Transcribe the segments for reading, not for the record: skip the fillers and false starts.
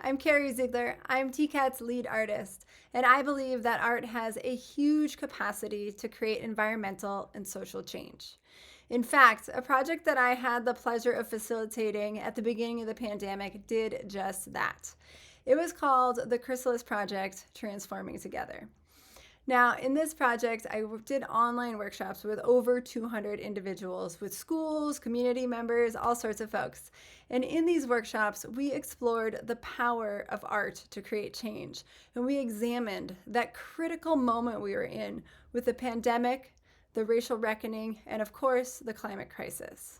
I'm Carrie Ziegler. I'm TCAT's lead artist, and I believe that art has a huge capacity to create environmental and social change. In fact, a project that I had the pleasure of facilitating at the beginning of the pandemic did just that. It was called the Chrysalis Project, Transforming Together. Now, in this project, I did online workshops with over 200 individuals, with schools, community members, all sorts of folks. And in these workshops, we explored the power of art to create change. And we examined that critical moment we were in with the pandemic, the racial reckoning, and of course, the climate crisis.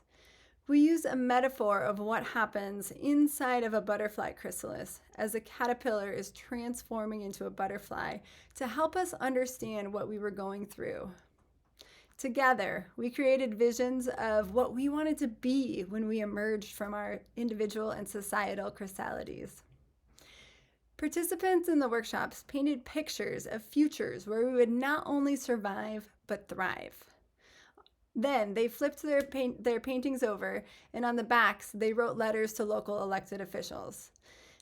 We use a metaphor of what happens inside of a butterfly chrysalis as a caterpillar is transforming into a butterfly to help us understand what we were going through. Together, we created visions of what we wanted to be when we emerged from our individual and societal chrysalides. Participants in the workshops painted pictures of futures where we would not only survive, but thrive. Then they flipped their paintings over, and on the backs, they wrote letters to local elected officials.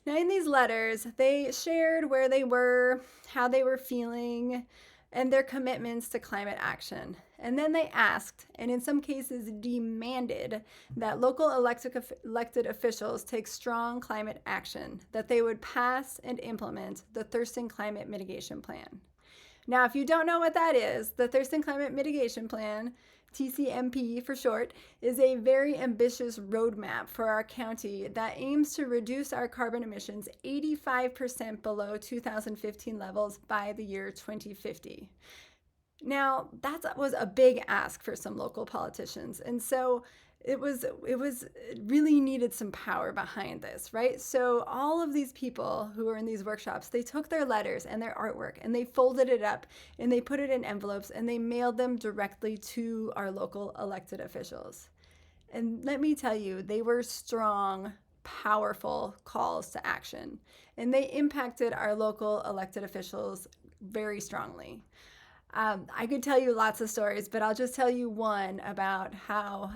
Now, in these letters, they shared where they were, how they were feeling, and their commitments to climate action. And then they asked, and in some cases demanded, that local elected officials take strong climate action, that they would pass and implement the Thurston Climate Mitigation Plan. Now, if you don't know what that is, the Thurston Climate Mitigation Plan, TCMP for short, is a very ambitious roadmap for our county that aims to reduce our carbon emissions 85% below 2015 levels by the year 2050. Now, that was a big ask for some local politicians, and so it really needed some power behind this, right? So all of these people who were in these workshops, they took their letters and their artwork and they folded it up and they put it in envelopes and they mailed them directly to our local elected officials. And let me tell you, they were strong, powerful calls to action, and they impacted our local elected officials very strongly. I could tell you lots of stories, but I'll just tell you one about how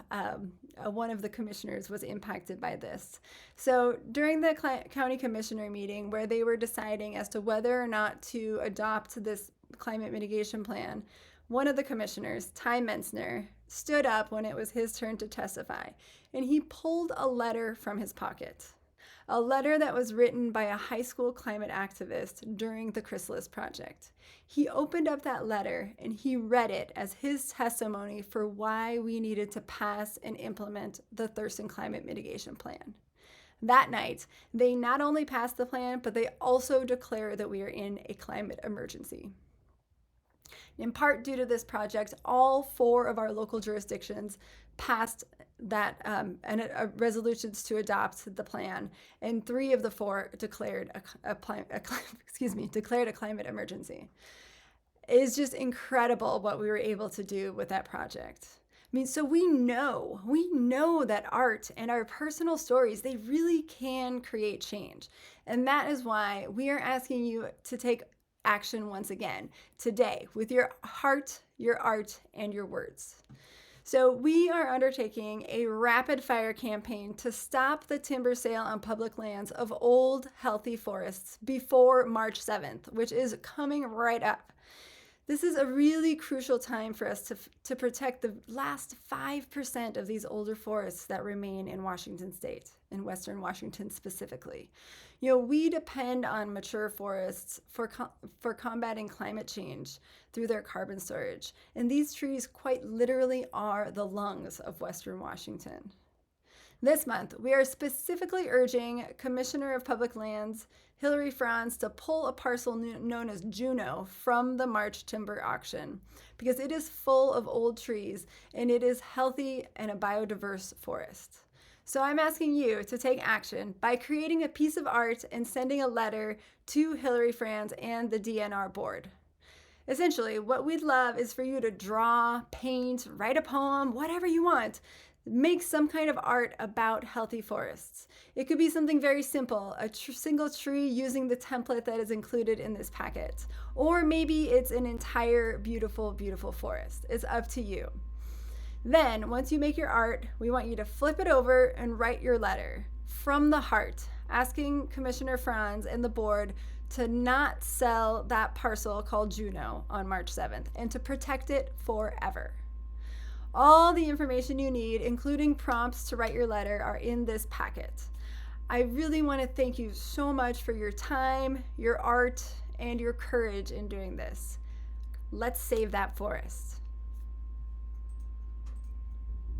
one of the commissioners was impacted by this. So during the county commissioner meeting where they were deciding as to whether or not to adopt this climate mitigation plan, one of the commissioners, Ty Mentzner, stood up when it was his turn to testify, and he pulled a letter from his pocket. A letter that was written by a high school climate activist during the Chrysalis Project. He opened up that letter and he read it as his testimony for why we needed to pass and implement the Thurston Climate Mitigation Plan. That night, they not only passed the plan, but they also declared that we are in a climate emergency. In part due to this project, all 4 of our local jurisdictions passed that resolutions to adopt the plan, and 3 of the 4 declared a climate emergency. It is just incredible what we were able to do with that project. I mean, so we know that art and our personal stories, they really can create change. And that is why we are asking you to take action once again today with your heart, your art, and your words. So we are undertaking a rapid fire campaign to stop the timber sale on public lands of old, healthy forests before March 7th, which is coming right up. This is a really crucial time for us to protect the last 5% of these older forests that remain in Washington state, in Western Washington specifically. You know, we depend on mature forests for combating climate change through their carbon storage. And these trees quite literally are the lungs of Western Washington. This month, we are specifically urging Commissioner of Public Lands Hilary Franz to pull a parcel known as Juneau from the March timber auction because it is full of old trees and it is healthy and a biodiverse forest. So I'm asking you to take action by creating a piece of art and sending a letter to Hilary Franz and the DNR board. Essentially, what we'd love is for you to draw, paint, write a poem, whatever you want. Make some kind of art about healthy forests. It could be something very simple, a single tree using the template that is included in this packet. Or maybe it's an entire beautiful, beautiful forest. It's up to you. Then, once you make your art, we want you to flip it over and write your letter. From the heart, asking Commissioner Franz and the board to not sell that parcel called Juneau on March 7th and to protect it forever. All the information you need, including prompts to write your letter, are in this packet. I really want to thank you so much for your time, your art, and your courage in doing this. Let's save that forest.